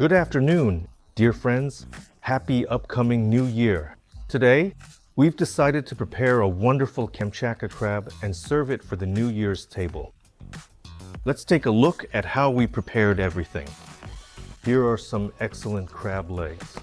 Good afternoon, dear friends. Happy upcoming new year. Today, we've decided to prepare a wonderful Kamchatka crab and serve it for the New Year's table. Let's take a look at how we prepared everything. Here are some excellent crab legs.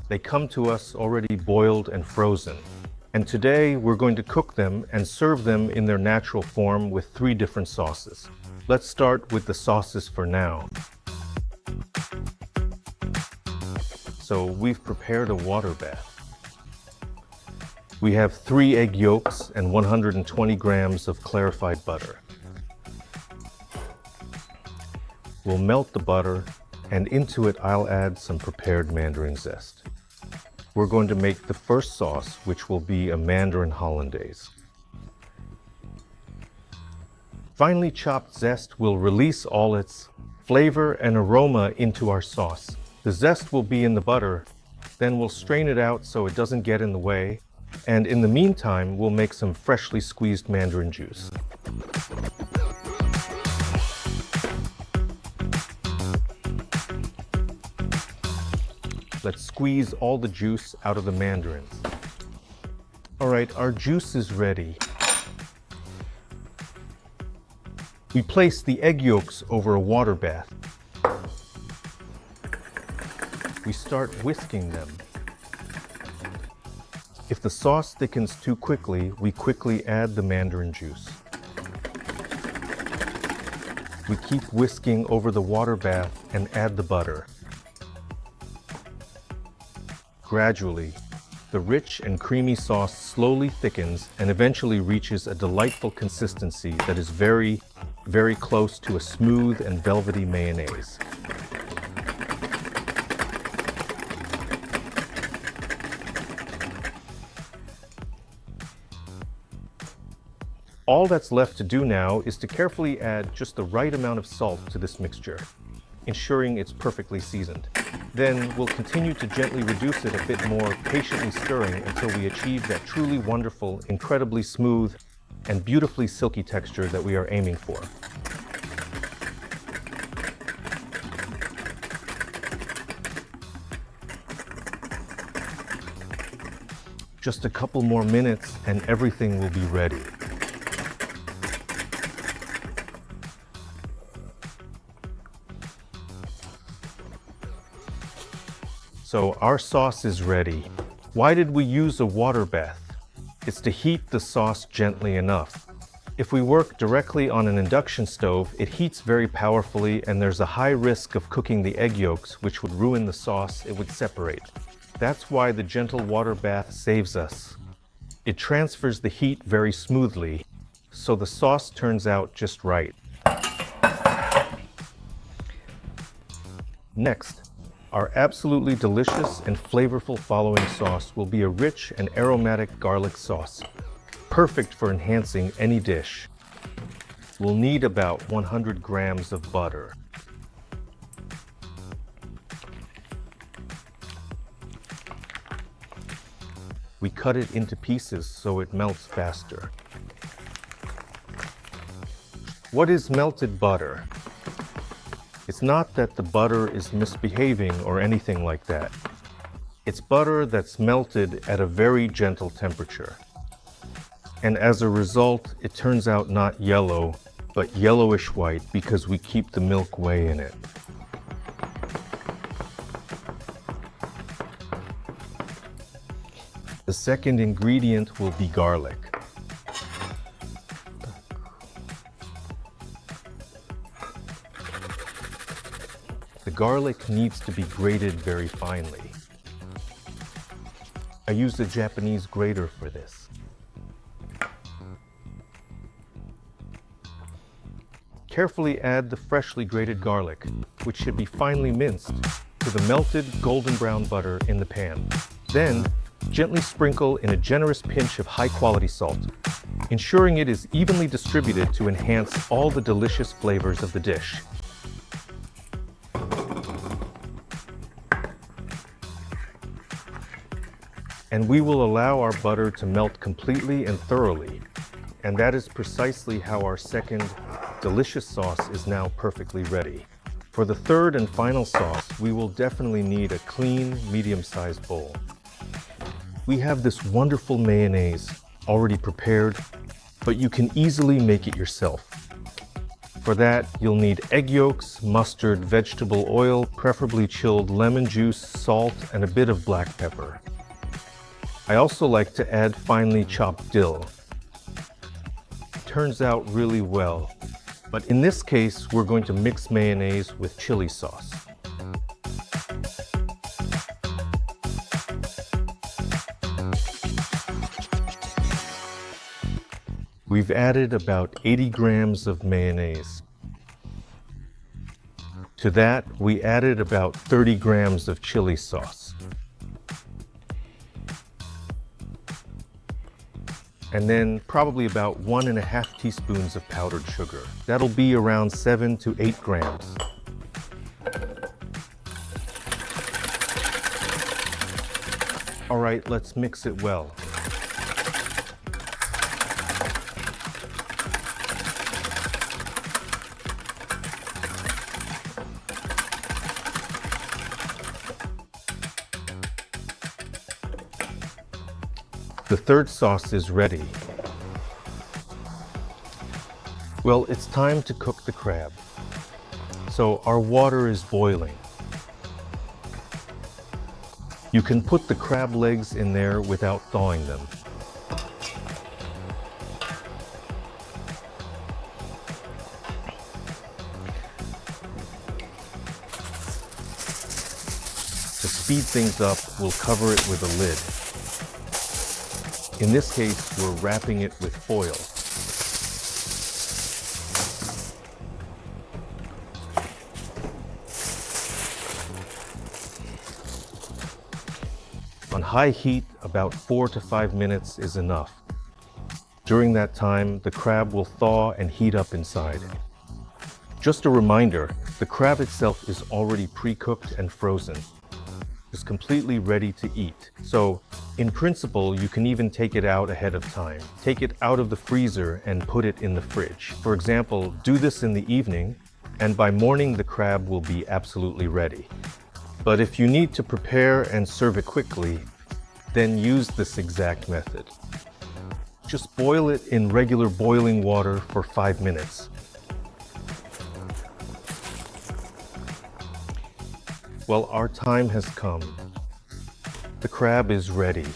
They come to us already boiled and frozen. And today we're going to cook them and serve them in their natural form with 3 different sauces. Let's start with the sauces for now. So we've prepared a water bath. We have 3 egg yolks and 120 grams of clarified butter. We'll melt the butter, and into it I'll add some prepared mandarin zest. We're going to make the first sauce, which will be a mandarin hollandaise. Finely chopped zest will release all its flavor and aroma into our sauce. The zest will be in the butter, then we'll strain it out so it doesn't get in the way, and in the meantime, we'll make some freshly squeezed mandarin juice. Let's squeeze all the juice out of the mandarins. All right, our juice is ready. We place the egg yolks over a water bath. We start whisking them. If the sauce thickens too quickly, we quickly add the mandarin juice. We keep whisking over the water bath and add the butter. Gradually, the rich and creamy sauce slowly thickens and eventually reaches a delightful consistency that is very, very close to a smooth and velvety mayonnaise. All that's left to do now is to carefully add just the right amount of salt to this mixture, ensuring it's perfectly seasoned. Then we'll continue to gently reduce it a bit more, patiently stirring until we achieve that truly wonderful, incredibly smooth, and beautifully silky texture that we are aiming for. Just a couple more minutes and everything will be ready. So our sauce is ready. Why did we use a water bath? It's to heat the sauce gently enough. If we work directly on an induction stove, it heats very powerfully and there's a high risk of cooking the egg yolks, which would ruin the sauce. It would separate. That's why the gentle water bath saves us. It transfers the heat very smoothly, so the sauce turns out just right. Next, our absolutely delicious and flavorful following sauce will be a rich and aromatic garlic sauce, perfect for enhancing any dish. We'll need about 100 grams of butter. We cut it into pieces so it melts faster. What is melted butter? It's not that the butter is misbehaving or anything like that. It's butter that's melted at a very gentle temperature. And as a result, it turns out not yellow, but yellowish white because we keep the milk whey in it. The second ingredient will be garlic. The garlic needs to be grated very finely. I used a Japanese grater for this. Carefully add the freshly grated garlic, which should be finely minced, to the melted golden brown butter in the pan. Then, gently sprinkle in a generous pinch of high-quality salt, ensuring it is evenly distributed to enhance all the delicious flavors of the dish. And we will allow our butter to melt completely and thoroughly. And that is precisely how our second delicious sauce is now perfectly ready. For the third and final sauce, we will definitely need a clean, medium-sized bowl. We have this wonderful mayonnaise already prepared, but you can easily make it yourself. For that, you'll need egg yolks, mustard, vegetable oil, preferably chilled lemon juice, salt, and a bit of black pepper. I also like to add finely chopped dill. It turns out really well. But in this case, we're going to mix mayonnaise with chili sauce. We've added about 80 grams of mayonnaise. To that, we added about 30 grams of chili sauce. And then probably about 1.5 teaspoons of powdered sugar. That'll be around 7 to 8 grams. All right, let's mix it well. The third sauce is ready. Well, it's time to cook the crab. So our water is boiling. You can put the crab legs in there without thawing them. To speed things up, we'll cover it with a lid. In this case, we're wrapping it with foil. On high heat, about 4 to 5 minutes is enough. During that time, the crab will thaw and heat up inside. Just a reminder, the crab itself is already pre-cooked and frozen. It's completely ready to eat. So, in principle, you can even take it out ahead of time. Take it out of the freezer and put it in the fridge. For example, do this in the evening, and by morning the crab will be absolutely ready. But if you need to prepare and serve it quickly, then use this exact method. Just boil it in regular boiling water for 5 minutes. Well, our time has come. The crab is ready.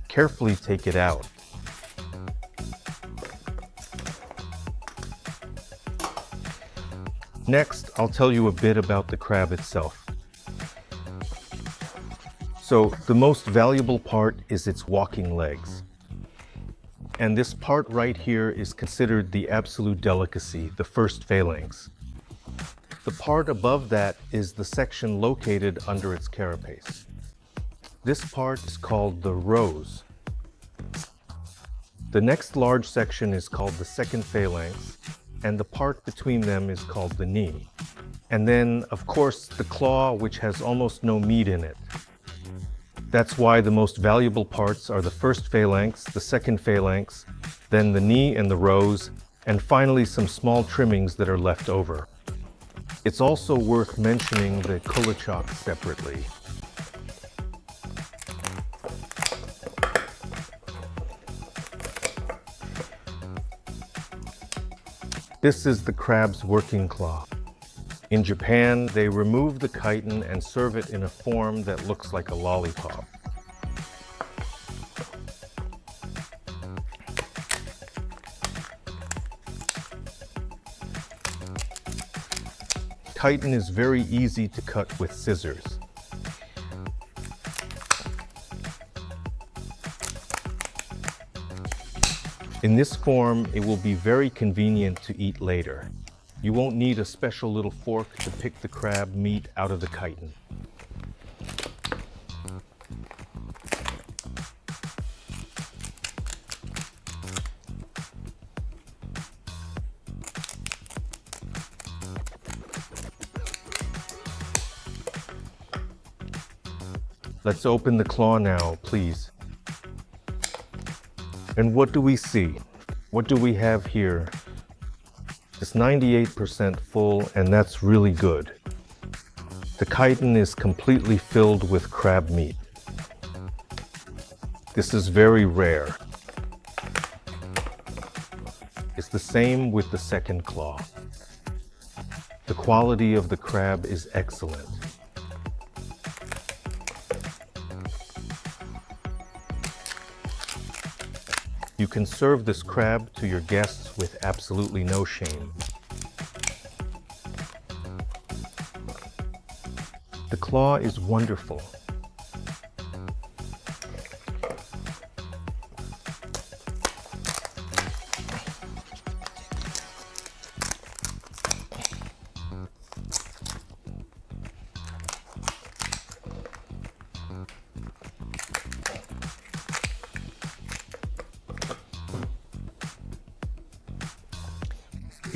Carefully take it out. Next, I'll tell you a bit about the crab itself. So, the most valuable part is its walking legs. And this part right here is considered the absolute delicacy, the first phalanx. The part above that is the section located under its carapace. This part is called the rose. The next large section is called the second phalanx, and the part between them is called the knee. And then, of course, the claw, which has almost no meat in it. That's why the most valuable parts are the first phalanx, the second phalanx, then the knee and the rose, and finally some small trimmings that are left over. It's also worth mentioning the kulachok separately. This is the crab's working claw. In Japan, they remove the chitin and serve it in a form that looks like a lollipop. Chitin is very easy to cut with scissors. In this form, it will be very convenient to eat later. You won't need a special little fork to pick the crab meat out of the chitin. Let's open the claw now, please. And what do we see? What do we have here? It's 98% full, and that's really good. The chitin is completely filled with crab meat. This is very rare. It's the same with the second claw. The quality of the crab is excellent. You can serve this crab to your guests with absolutely no shame. The claw is wonderful.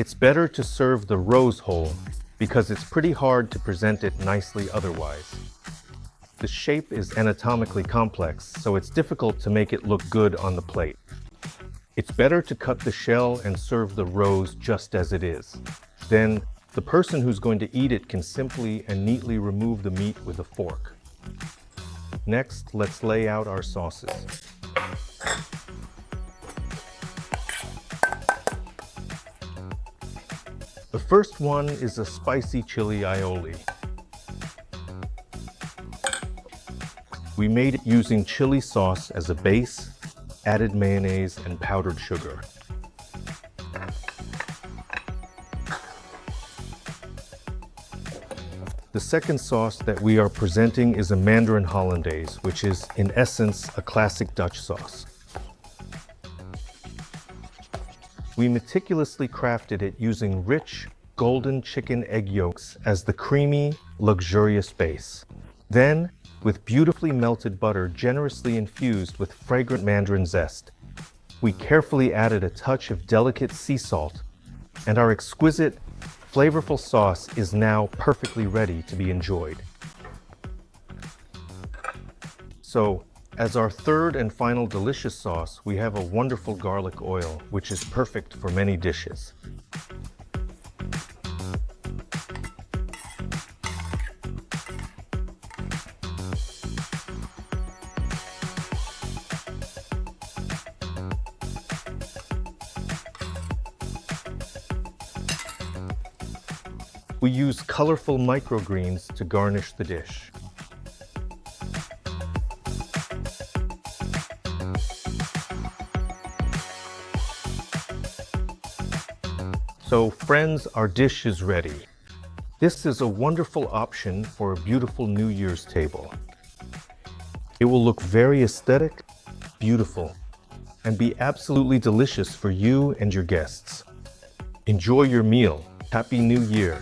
It's better to serve the rose whole because it's pretty hard to present it nicely otherwise. The shape is anatomically complex, so it's difficult to make it look good on the plate. It's better to cut the shell and serve the rose just as it is. Then, the person who's going to eat it can simply and neatly remove the meat with a fork. Next, let's lay out our sauces. The first one is a spicy chili aioli. We made it using chili sauce as a base, added mayonnaise and powdered sugar. The second sauce that we are presenting is a mandarin hollandaise, which is in essence a classic Dutch sauce. We meticulously crafted it using rich, golden chicken egg yolks as the creamy, luxurious base. Then, with beautifully melted butter generously infused with fragrant mandarin zest, we carefully added a touch of delicate sea salt, and our exquisite, flavorful sauce is now perfectly ready to be enjoyed. So, as our third and final delicious sauce, we have a wonderful garlic oil, which is perfect for many dishes. We use colorful microgreens to garnish the dish. So friends, our dish is ready. This is a wonderful option for a beautiful New Year's table. It will look very aesthetic, beautiful, and be absolutely delicious for you and your guests. Enjoy your meal. Happy New Year.